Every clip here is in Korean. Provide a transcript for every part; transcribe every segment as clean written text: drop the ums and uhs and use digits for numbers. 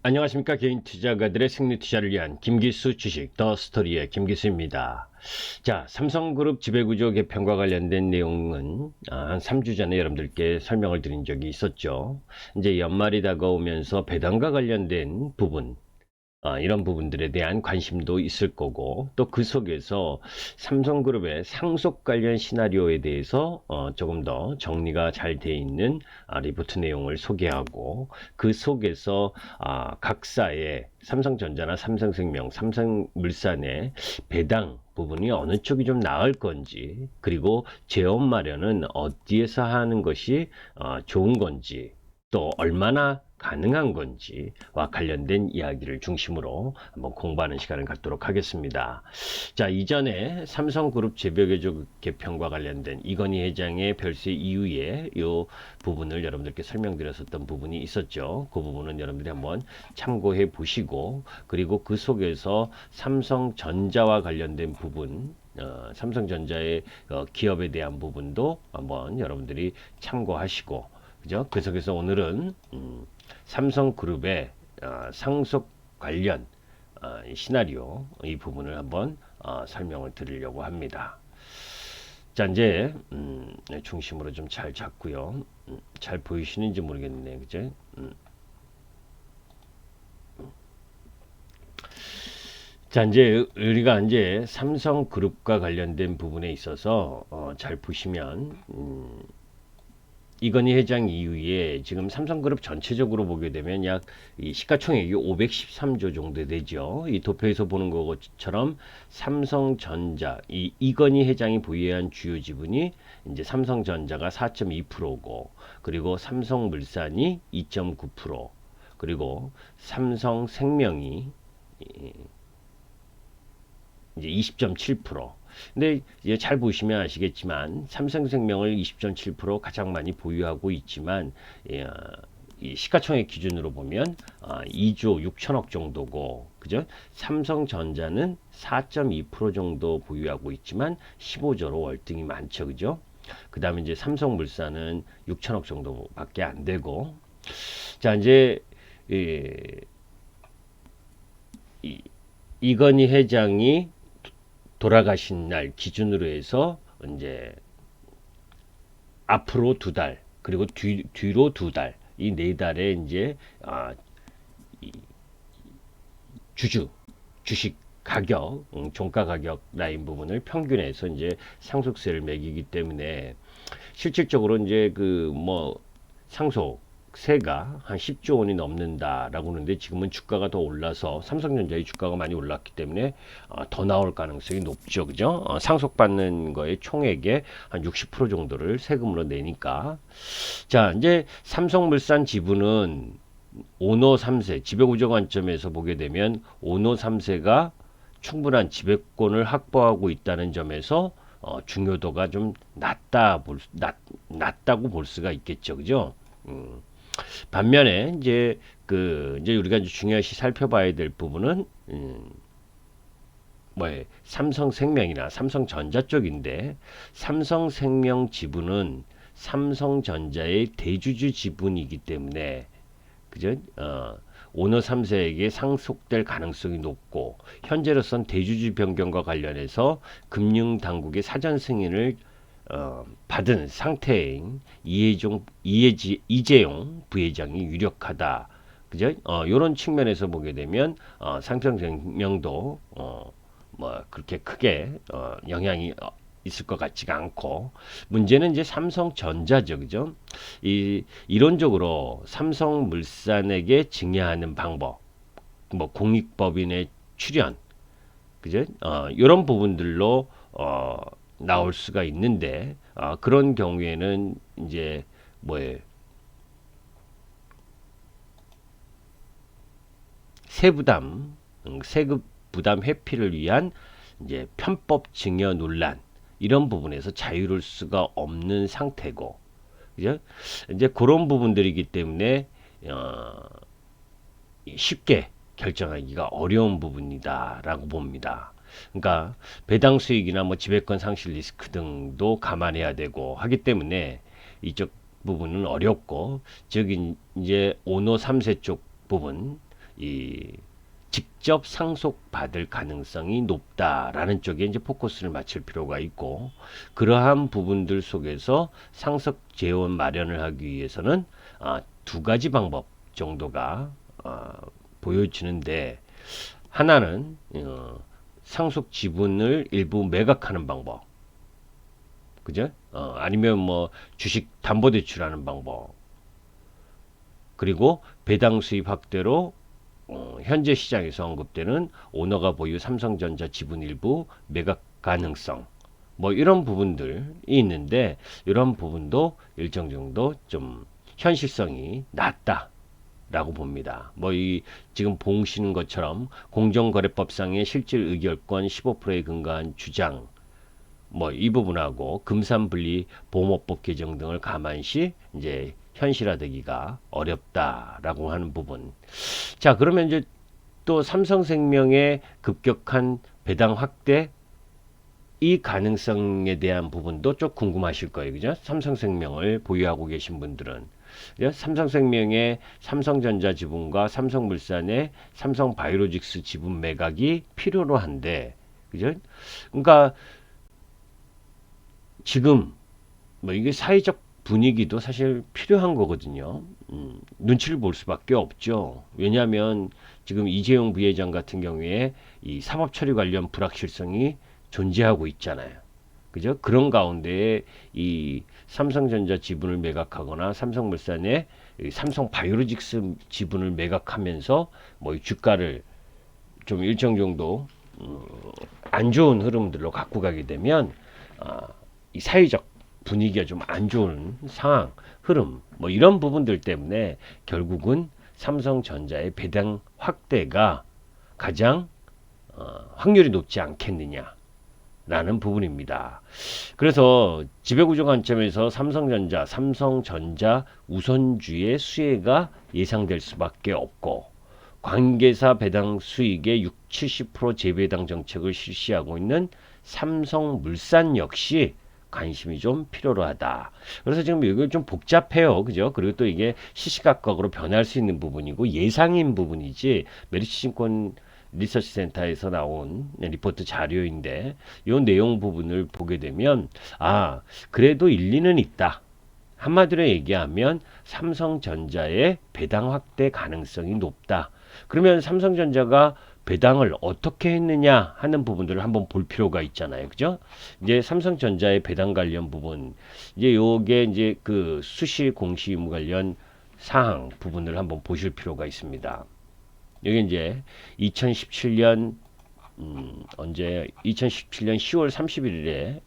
안녕하십니까. 개인 투자가들의 승리 투자를 위한 김기수 주식 더 스토리의 김기수입니다. 자, 삼성그룹 지배구조 개편과 관련된 내용은 한 3주 전에 여러분들께 설명을 드린 적이 있었죠. 이제 연말이 다가오면서 배당과 관련된 부분, 이런 부분들에 대한 관심도 있을 거고, 또 그 속에서 삼성그룹의 상속 관련 시나리오에 대해서 조금 더 정리가 잘 돼 있는 리포트 내용을 소개하고, 그 속에서 각사의 삼성전자나 삼성생명, 삼성물산의 배당 부분이 어느 쪽이 좀 나을 건지, 그리고 재원 마련은 어디에서 하는 것이 좋은 건지, 또 얼마나 가능한 건지와 관련된 이야기를 중심으로 한번 공부하는 시간을 갖도록 하겠습니다. 자, 이전에 삼성그룹 재배구조 개편과 관련된 이건희 회장의 별세 이후에 이 부분을 여러분들께 설명드렸었던 부분이 있었죠. 그 부분은 여러분들이 한번 참고해 보시고, 그리고 그 속에서 삼성전자와 관련된 부분, 삼성전자의 기업에 대한 부분도 한번 여러분들이 참고하시고, 그죠? 그 속에서 오늘은 삼성그룹의 상속 관련 시나리오 이 부분을 한번 설명을 드리려고 합니다. 자, 이제 중심으로 좀 잘 잡고요. 잘 보이시는지 모르겠네, 그죠? 자, 이제 우리가 이제 삼성그룹과 관련된 부분에 있어서 잘 보시면 이건희 회장 이후에 지금 삼성그룹 전체적으로 보게 되면 약 이 시가총액이 513조 정도 되죠. 이 도표에서 보는 것처럼 삼성전자, 이 이건희 회장이 보유한 주요 지분이 이제 삼성전자가 4.2%고, 그리고 삼성물산이 2.9%, 그리고 삼성생명이 이제 20.7%. 근데 이제 잘 보시면 아시겠지만 삼성생명을 20.7% 가장 많이 보유하고 있지만, 이 시가총액 기준으로 보면 2조 6천억 정도고, 그죠? 삼성전자는 4.2% 정도 보유하고 있지만 15조로 월등히 많죠, 그죠? 그 다음에 이제 삼성물산은 6천억 정도밖에 안 되고, 자, 이제 이건희 회장이 돌아가신 날 기준으로 해서 이제 앞으로 2달, 그리고 뒤로 2달, 이 4달에 이제 주식 가격, 종가 가격 라인 부분을 평균해서 이제 상속세를 매기기 때문에 실질적으로 이제 그 뭐 상속세가 한 10조 원이 넘는다라고 하는데, 지금은 주가가 더 올라서 삼성전자의 주가가 많이 올랐기 때문에 더 나올 가능성이 높죠, 그죠? 상속받는 거의 총액의 한 60% 정도를 세금으로 내니까. 자, 이제 삼성물산 지분은 오노 3세 지배구조 관점에서 보게 되면 오노 3세가 충분한 지배권을 확보하고 있다는 점에서 중요도가 좀 낮다고 볼 수가 있겠죠, 그죠? 반면에 이제 우리가 이제 중요시 살펴봐야 될 부분은 삼성생명이나 삼성전자 쪽인데, 삼성생명 지분은 삼성전자의 대주주 지분이기 때문에, 그죠? 오너 3세에게 상속될 가능성이 높고, 현재로선 대주주 변경과 관련해서 금융당국의 사전 승인을 받은 상태인 이재용 부회장이 유력하다. 그죠? 요런 측면에서 보게 되면 삼성생명도 뭐 그렇게 크게 영향이 있을 것 같지가 않고, 문제는 이제 삼성전자죠, 그죠? 이론적으로 삼성물산에게 증여하는 방법, 뭐 공익법인의 출연, 그죠? 이런 부분들로 나올 수가 있는데, 그런 경우에는 이제 뭐에 세부담, 세금 부담 회피를 위한 이제 편법 증여 논란, 이런 부분에서 자유로울 수가 없는 상태고, 그죠? 이제 그런 부분들이기 때문에 쉽게 결정하기가 어려운 부분이다라고 봅니다. 그러니까 배당 수익이나 뭐 지배권 상실 리스크 등도 감안해야 되고 하기 때문에 이쪽 부분은 어렵고, 즉 이제 오노 3세 쪽 부분, 이 직접 상속받을 가능성이 높다라는 쪽에 이제 포커스를 맞출 필요가 있고, 그러한 부분들 속에서 상속 재원 마련을 하기 위해서는 두 가지 방법 정도가 보여지는데, 하나는 상속 지분을 일부 매각하는 방법, 그죠? 아니면 뭐 주식 담보대출하는 방법, 그리고 배당 수입 확대로 현재 시장에서 언급되는 오너가 보유 삼성전자 지분 일부 매각 가능성, 뭐 이런 부분들이 있는데, 이런 부분도 일정 정도 좀 현실성이 낮다라고 봅니다. 뭐 이 지금 보시는 것처럼 공정거래법상의 실질 의결권 15%에 근거한 주장, 뭐 이 부분하고 금산분리 보호법 개정 등을 감안시 이제 현실화되기가 어렵다라고 하는 부분. 자, 그러면 이제 또 삼성생명의 급격한 배당 확대, 이 가능성에 대한 부분도 좀 궁금하실 거예요. 그죠? 삼성생명을 보유하고 계신 분들은. 삼성생명의 삼성전자 지분과 삼성물산의 삼성바이오로직스 지분 매각이 필요로 한데, 그죠? 그러니까 지금 뭐 이게 사회적 분위기도 사실 필요한 거거든요. 눈치를 볼 수밖에 없죠. 왜냐하면 지금 이재용 부회장 같은 경우에 이 사법 처리 관련 불확실성이 존재하고 있잖아요. 그죠? 그런 가운데 이 삼성전자 지분을 매각하거나 삼성물산의 삼성바이오로직스 지분을 매각하면서 뭐 주가를 좀 일정 정도 안 좋은 흐름들로 갖고 가게 되면 이 사회적 분위기가 좀 안 좋은 상황, 흐름, 뭐 이런 부분들 때문에 결국은 삼성전자의 배당 확대가 가장 확률이 높지 않겠느냐라는 부분입니다. 그래서 지배구조 관점에서 삼성전자 우선주의 수혜가 예상될 수밖에 없고, 관계사 배당 수익의 60-70% 재배당 정책을 실시하고 있는 삼성물산 역시 관심이 좀 필요로 하다. 그래서 지금 이거 좀 복잡해요. 그죠? 그리고 또 이게 시시각각으로 변할 수 있는 부분이고 예상인 부분이지, 메리츠증권 리서치 센터에서 나온 리포트 자료인데, 이 내용 부분을 보게 되면 그래도 일리는 있다. 한마디로 얘기하면 삼성전자의 배당 확대 가능성이 높다. 그러면 삼성전자가 배당을 어떻게 했느냐 하는 부분들을 한번 볼 필요가 있잖아요. 그죠? 이제 삼성전자의 배당 관련 부분, 이제 요게 이제 그 수시 공시 의무 관련 사항 부분을 한번 보실 필요가 있습니다. 여기 이제 2017년 2017년 10월 31일에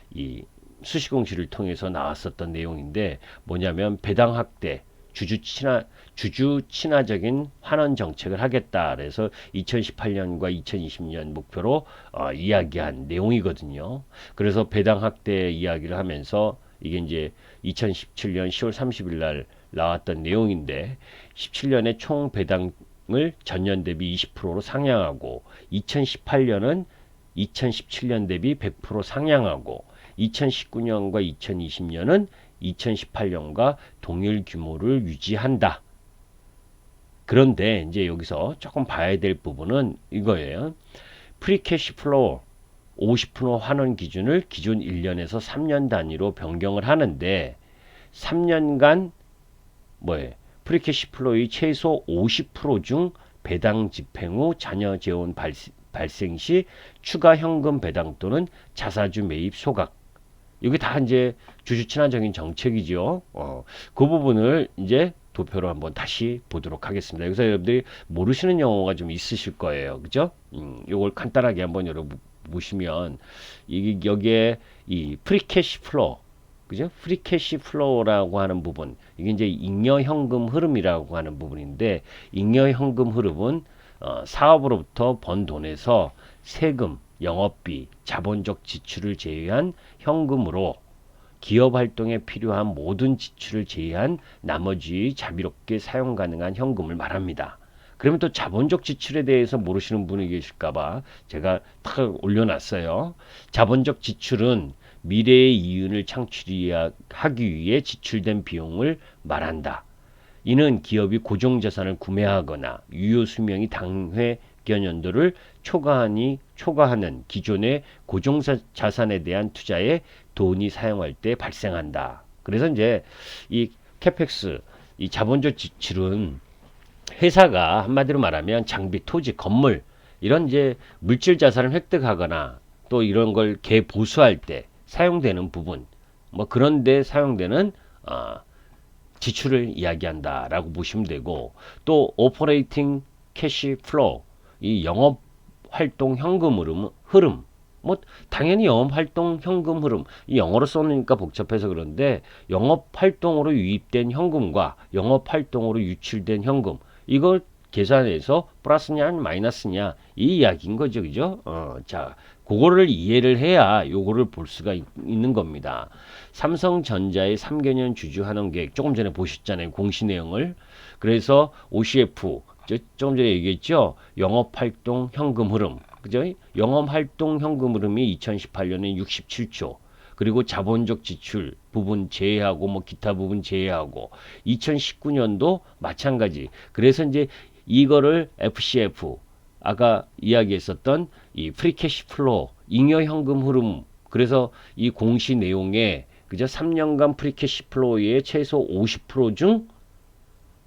이 수시 공시를 통해서 나왔었던 내용인데, 뭐냐면 배당 확대, 주주 친화적인 환원 정책을 하겠다. 그래서 2018년과 2020년 목표로 이야기한 내용이거든요. 그래서 배당 확대 이야기를 하면서 이게 이제 2017년 10월 30일 날 나왔던 내용인데, 17년에 총 배당을 전년 대비 20%로 상향하고, 2018년은 2017년 대비 100% 상향하고, 2019년과 2020년은 2018년과 동일 규모를 유지한다. 그런데 이제 여기서 조금 봐야 될 부분은 이거예요. 프리캐시 플로우 50% 환원 기준을 기존 1년에서 3년 단위로 변경을 하는데, 3년간 프리캐시 플로우의 최소 50% 중 배당 집행 후 자녀 재원 발생 시 추가 현금 배당 또는 자사주 매입 소각, 이게 다 이제 주주 친화적인 정책이죠. 그 부분을 이제 도표로 한번 다시 보도록 하겠습니다. 여기서 여러분들이 모르시는 용어가 좀 있으실 거예요. 그죠? 요걸 간단하게 한번 여러분 보시면, 이게 여기에 이 프리캐시 플로우, 그죠? 프리캐시 플로우라고 하는 부분, 이게 이제 잉여 현금 흐름이라고 하는 부분인데, 잉여 현금 흐름은 사업으로부터 번 돈에서 세금, 영업비, 자본적 지출을 제외한 현금으로 기업 활동에 필요한 모든 지출을 제외한 나머지 자비롭게 사용 가능한 현금을 말합니다. 그러면 또 자본적 지출에 대해서 모르시는 분이 계실까봐 제가 딱 올려놨어요. 자본적 지출은 미래의 이윤을 창출하기 위해 지출된 비용을 말한다. 이는 기업이 고정자산을 구매하거나 유효 수명이 당회견연도를 초과하는 기존의 고정자산에 대한 투자에 돈이 사용할 때 발생한다. 그래서 이제 이 캐펙스, 이 자본적 지출은 회사가 한마디로 말하면 장비, 토지, 건물 이런 이제 물질 자산을 획득하거나 또 이런 걸 개보수할 때 사용되는 부분, 뭐 그런데 사용되는 지출을 이야기한다라고 보시면 되고, 또 오퍼레이팅 캐시 플로우, 이 영업 활동 현금 흐름, 뭐 당연히 영업 활동 현금 흐름, 이 영어로 써놓으니까 복잡해서 그런데 영업 활동으로 유입된 현금과 영업 활동으로 유출된 현금, 이걸 계산해서 플러스냐 마이너스냐 이 이야기인 거죠, 그죠? 자, 그거를 이해를 해야 요거를 볼 수가 있는 겁니다. 삼성전자의 3개년 주주 환원 계획 조금 전에 보셨잖아요, 공시 내용을. 그래서 OCF 조금 전에 얘기했죠, 영업 활동 현금 흐름, 그죠? 영업 활동 현금 흐름이 2018년에 67조. 그리고 자본적 지출 부분 제외하고 뭐 기타 부분 제외하고 2019년도 마찬가지. 그래서 이제 이거를 FCF 아까 이야기했었던 이 프리캐시 플로우 잉여 현금 흐름, 그래서 이 공시 내용에 그저 3년간 프리캐시 플로우의 최소 50%중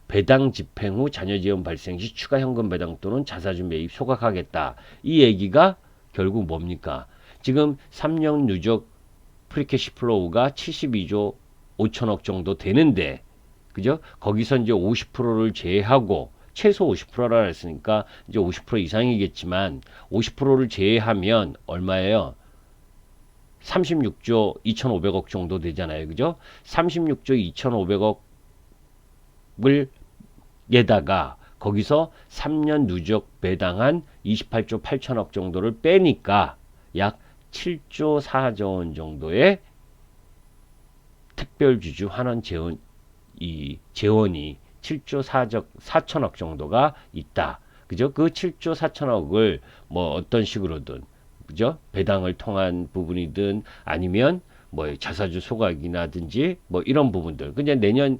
배당 집행 후 자녀 지원 발생 시 추가 현금 배당 또는 자사주 매입 소각하겠다. 이 얘기가 결국 뭡니까? 지금 3년 누적 프리캐시 플로우가 72조 5천억 정도 되는데, 그죠? 거기서 이제 50%를 제외하고 최소 50%라 했으니까 이제 50% 이상이겠지만 50%를 제외하면 얼마예요? 36조 2,500억 정도 되잖아요. 그죠? 36조 2,500억을 에다가 거기서 3년 누적 배당한 28조 8천억 정도를 빼니까 약 7조 4조 원 정도의 특별주주 환원 재원이 7조 4천억 정도가 있다. 그죠? 그 7조 4천억을 뭐 어떤 식으로든, 그죠? 배당을 통한 부분이든 아니면 뭐 자사주 소각이나든지 뭐 이런 부분들. 그냥 내년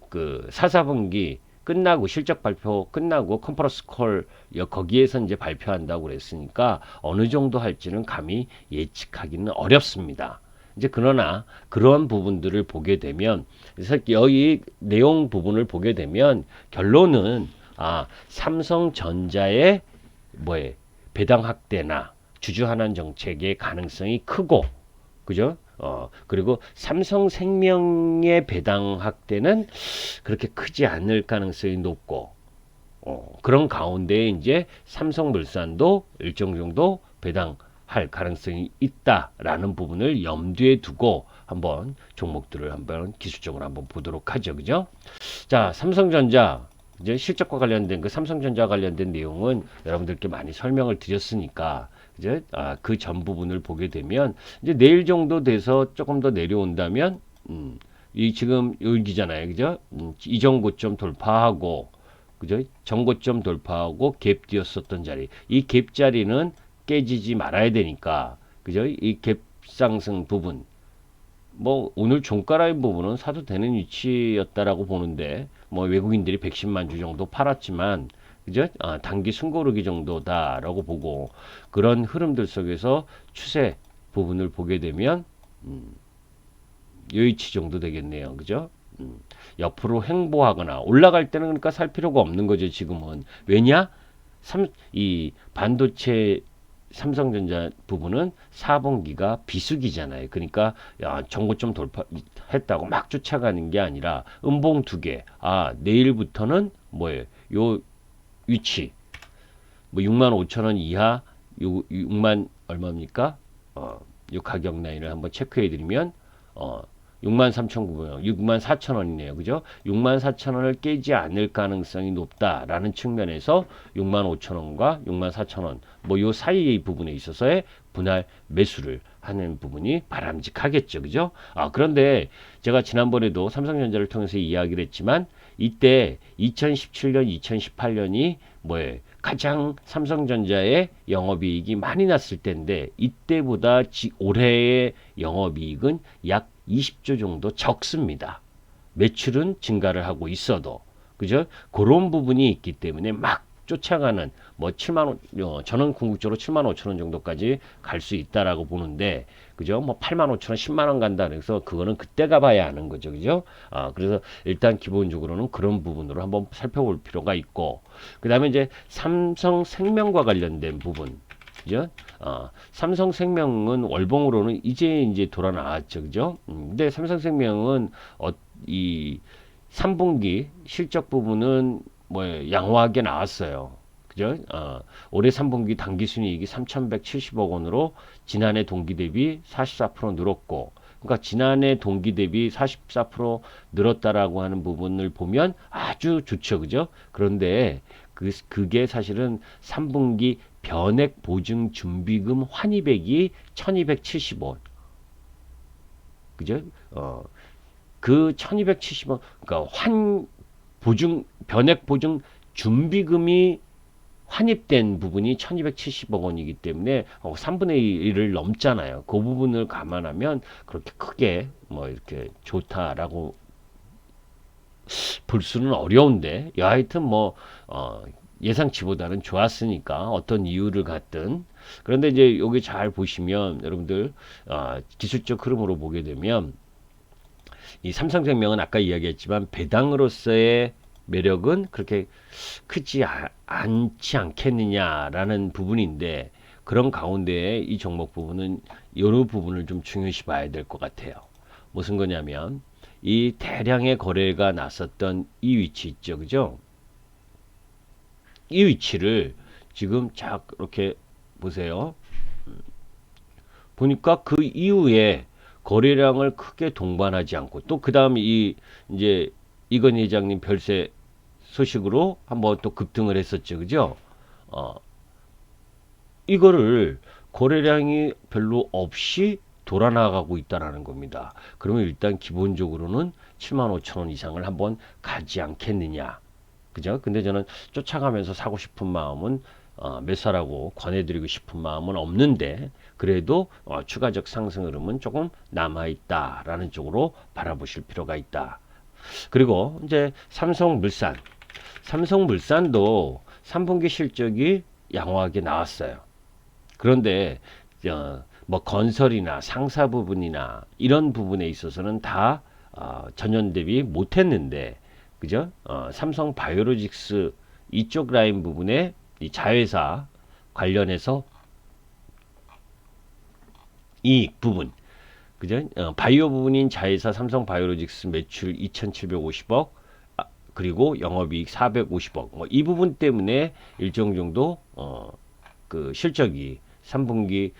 그 4분기 끝나고 실적 발표 끝나고 컨퍼런스 콜 거기에서 이제 발표한다고 그랬으니까 어느 정도 할지는 감히 예측하기는 어렵습니다. 이제 그러나 그런 부분들을 보게 되면, 그래서 여기 내용 부분을 보게 되면 결론은 삼성전자의 배당 확대나 주주 환원 정책의 가능성이 크고, 그죠? 그리고 삼성생명의 배당 확대는 그렇게 크지 않을 가능성이 높고, 그런 가운데 이제 삼성물산도 일정 정도 배당할 가능성이 있다라는 부분을 염두에 두고 한번 종목들을 한번 기술적으로 한번 보도록 하죠, 그죠? 자, 삼성전자 이제 실적과 관련된 그 삼성전자 관련된 내용은 여러분들께 많이 설명을 드렸으니까 이제 그 전 부분을 보게 되면 이제 내일 정도 돼서 조금 더 내려온다면 이 지금 여기잖아요, 그죠? 이전 고점 돌파하고, 그죠? 전고점 돌파하고 갭 뛰었었던 자리, 이 갭 자리는 깨지지 말아야 되니까, 그죠? 이 갭 상승 부분, 뭐 오늘 종가 라인 부분은 사도 되는 위치였다라고 보는데, 뭐 외국인들이 110만 주 정도 팔았지만, 그죠? 단기 숨고르기 정도다라고 보고, 그런 흐름들 속에서 추세 부분을 보게 되면 요 위치 정도 되겠네요, 그죠? 옆으로 횡보하거나 올라갈 때는 그러니까 살 필요가 없는 거죠, 지금은. 왜냐? 이 반도체 삼성전자 부분은 4분기가 비수기잖아요. 그러니까 전고점 돌파했다고 막 쫓아가는 게 아니라 음봉 두 개. 내일부터는 뭐예요? 요 위치. 뭐 65,000원 이하, 요 6만 얼마입니까? 요 가격 라인을 한번 체크해 드리면 63,900원, 64,000원이네요. 그죠? 64,000원을 깨지 않을 가능성이 높다라는 측면에서 65,000원과 64,000원, 뭐 요 사이의 부분에 있어서의 분할 매수를 하는 부분이 바람직하겠죠. 그죠? 그런데 제가 지난번에도 삼성전자를 통해서 이야기를 했지만, 이때 2017년, 2018년이 뭐예요? 가장 삼성전자의 영업이익이 많이 났을 때인데, 이때보다 올해의 영업이익은 약 20조 정도 적습니다. 매출은 증가를 하고 있어도, 그죠? 그런 부분이 있기 때문에 막 쫓아가는 뭐 7만 원, 저는 궁극적으로 7만 5천 원 정도까지 갈 수 있다라고 보는데, 그죠? 뭐 8만 5천 원, 10만 원 간다 그래서 그거는 그때 가봐야 하는 거죠, 그죠? 그래서 일단 기본적으로는 그런 부분으로 한번 살펴볼 필요가 있고, 그 다음에 이제 삼성생명과 관련된 부분, 그죠? 삼성생명은 월봉으로는 이제 돌아 나왔죠, 그죠? 근데 삼성생명은 이 3분기 실적 부분은 뭐 양호하게 나왔어요. 그죠? 올해 3분기 당기순이익이 3,170억 원으로 지난해 동기 대비 44% 늘었고, 그러니까 지난해 동기 대비 44% 늘었다라고 하는 부분을 보면 아주 좋죠, 그죠? 그런데 그게 사실은 3분기 변액 보증 준비금 환입액이 1,270원, 그죠? 그 1,270원, 그러니까 변액 보증 준비금이 환입된 부분이 1,270억 원이기 때문에 3분의 1을 넘잖아요. 그 부분을 감안하면 그렇게 크게 뭐 이렇게 좋다라고 볼 수는 어려운데, 하여튼 뭐 예상치보다는 좋았으니까 어떤 이유를 갖든. 그런데 이제 여기 잘 보시면 여러분들 기술적 흐름으로 보게 되면 이 삼성생명은 아까 이야기했지만 배당으로서의 매력은 그렇게 크지 않지 않겠느냐라는 부분인데, 그런 가운데 이 종목 부분은 여러 부분을 좀 중요시 봐야 될 것 같아요. 무슨 거냐면 이 대량의 거래가 났었던 이 위치 있죠, 그죠? 이 위치를 지금 쫙 이렇게 보세요. 보니까 그 이후에 거래량을 크게 동반하지 않고, 또 그 다음 이제 이건희 회장님 별세 소식으로 한번 또 급등을 했었죠, 그죠? 이거를 거래량이 별로 없이 돌아나가고 있다라는 겁니다. 그러면 일단 기본적으로는 7만 5천 원 이상을 한번 가지 않겠느냐, 그죠? 근데 저는 쫓아가면서 사고 싶은 마음은 매수하라고 권해드리고 싶은 마음은 없는데, 그래도 추가적 상승 흐름은 조금 남아있다라는 쪽으로 바라보실 필요가 있다. 그리고 이제 삼성물산도 3분기 실적이 양호하게 나왔어요. 그런데 뭐 건설이나 상사 부분이나 이런 부분에 있어서는 다 전년 대비 못했는데, 그죠? 삼성 바이오로직스 이쪽 라인 부분에 이 자회사 관련해서 이익 부분, 그죠? 바이오 부분인 자회사 삼성 바이오로직스 매출 2,750억, 그리고 영업이익 450억, 뭐 이 부분 때문에 일정 정도 그 실적이 3분기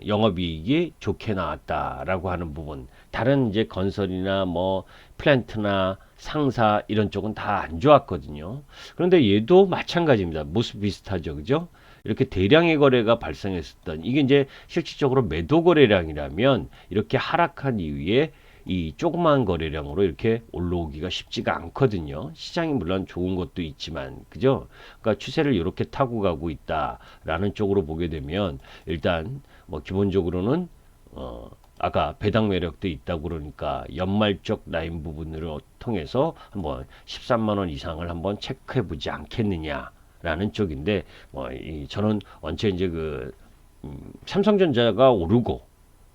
영업이익이 좋게 나왔다라고 하는 부분. 다른 이제 건설이나 뭐 플랜트나 상사 이런 쪽은 다 안 좋았거든요. 그런데 얘도 마찬가지입니다. 모습 비슷하죠, 그죠? 이렇게 대량의 거래가 발생했었던, 이게 이제 실질적으로 매도 거래량이라면 이렇게 하락한 이후에 이 조그만 거래량으로 이렇게 올라오기가 쉽지가 않거든요. 시장이 물론 좋은 것도 있지만, 그죠? 그러니까 추세를 이렇게 타고 가고 있다라는 쪽으로 보게 되면 일단 뭐 기본적으로는 아까 배당 매력도 있다고 그러니까 연말적 라인 부분을 통해서 한번 13만 원 이상을 한번 체크해 보지 않겠느냐라는 쪽인데, 저는 원체 이제 삼성전자가 오르고,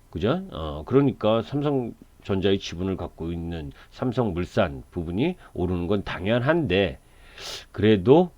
그죠? 그러니까 삼성전자의 지분을 갖고 있는 삼성물산 부분이 오르는 건 당연한데, 그래도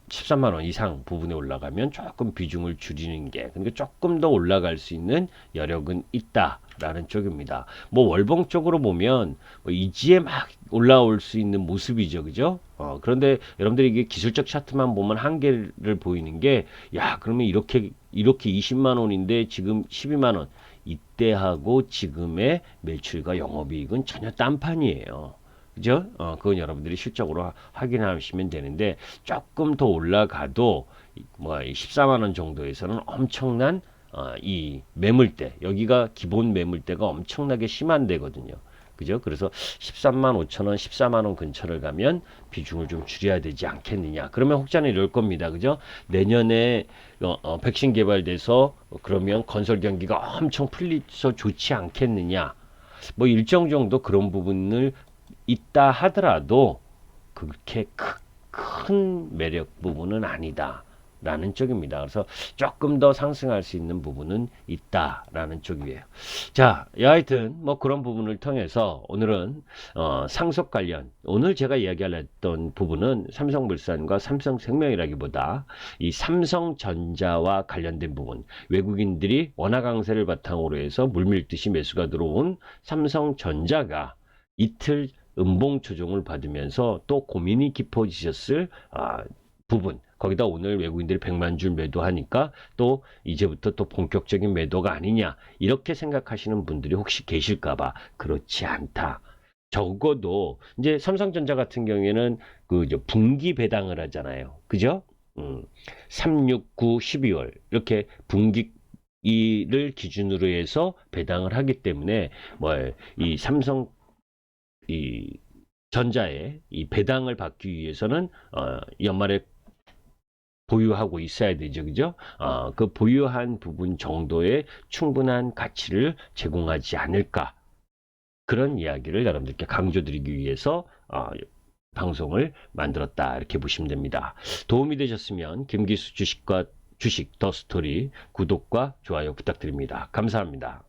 13만 원 이상 부분에 올라가면 조금 비중을 줄이는 게, 그러니까 조금 더 올라갈 수 있는 여력은 있다라는 쪽입니다. 뭐 월봉 쪽으로 보면 뭐 이지에 막 올라올 수 있는 모습이죠, 그죠? 그런데 여러분들이 이게 기술적 차트만 보면 한계를 보이는 게, 야, 그러면 이렇게 20만 원인데 지금 12만 원, 이때하고 지금의 매출과 영업이익은 전혀 딴판이에요. 그죠? 그건 여러분들이 실적으로 확인하시면 되는데, 조금 더 올라가도 뭐 14만 원 정도에서는 엄청난 이 매물대, 여기가 기본 매물대가 엄청나게 심한 데거든요. 그죠? 그래서 13만 5천 원, 14만 원 근처를 가면 비중을 좀 줄여야 되지 않겠느냐. 그러면 혹자는 이럴 겁니다. 그죠? 내년에 백신 개발돼서 그러면 건설 경기가 엄청 풀리서 좋지 않겠느냐. 뭐 일정 정도 그런 부분을 있다 하더라도 그렇게 큰 매력 부분은 아니다 라는 쪽입니다. 그래서 조금 더 상승할 수 있는 부분은 있다라는 쪽이에요. 자, 하여튼 뭐 그런 부분을 통해서 오늘은 상속 관련, 오늘 제가 이야기했던 부분은 삼성물산과 삼성생명이라기보다 이 삼성전자와 관련된 부분, 외국인들이 원화 강세를 바탕으로 해서 물밀듯이 매수가 들어온 삼성전자가 이틀 음봉 조정을 받으면서 또 고민이 깊어지셨을 부분, 거기다 오늘 외국인들이 100만 줄 매도하니까 또 이제부터 또 본격적인 매도가 아니냐 이렇게 생각하시는 분들이 혹시 계실까봐 그렇지 않다. 적어도 이제 삼성전자 같은 경우에는 그 이제 분기 배당을 하잖아요. 그죠? 3, 6, 9, 12월 이렇게 분기를 기준으로 해서 배당을 하기 때문에 뭐 이 삼성 이 전자의 이 배당을 받기 위해서는 연말에 보유하고 있어야 되죠. 그죠? 그 보유한 부분 정도의 충분한 가치를 제공하지 않을까. 그런 이야기를 여러분들께 강조드리기 위해서 방송을 만들었다. 이렇게 보시면 됩니다. 도움이 되셨으면 김기수 주식 더 스토리 구독과 좋아요 부탁드립니다. 감사합니다.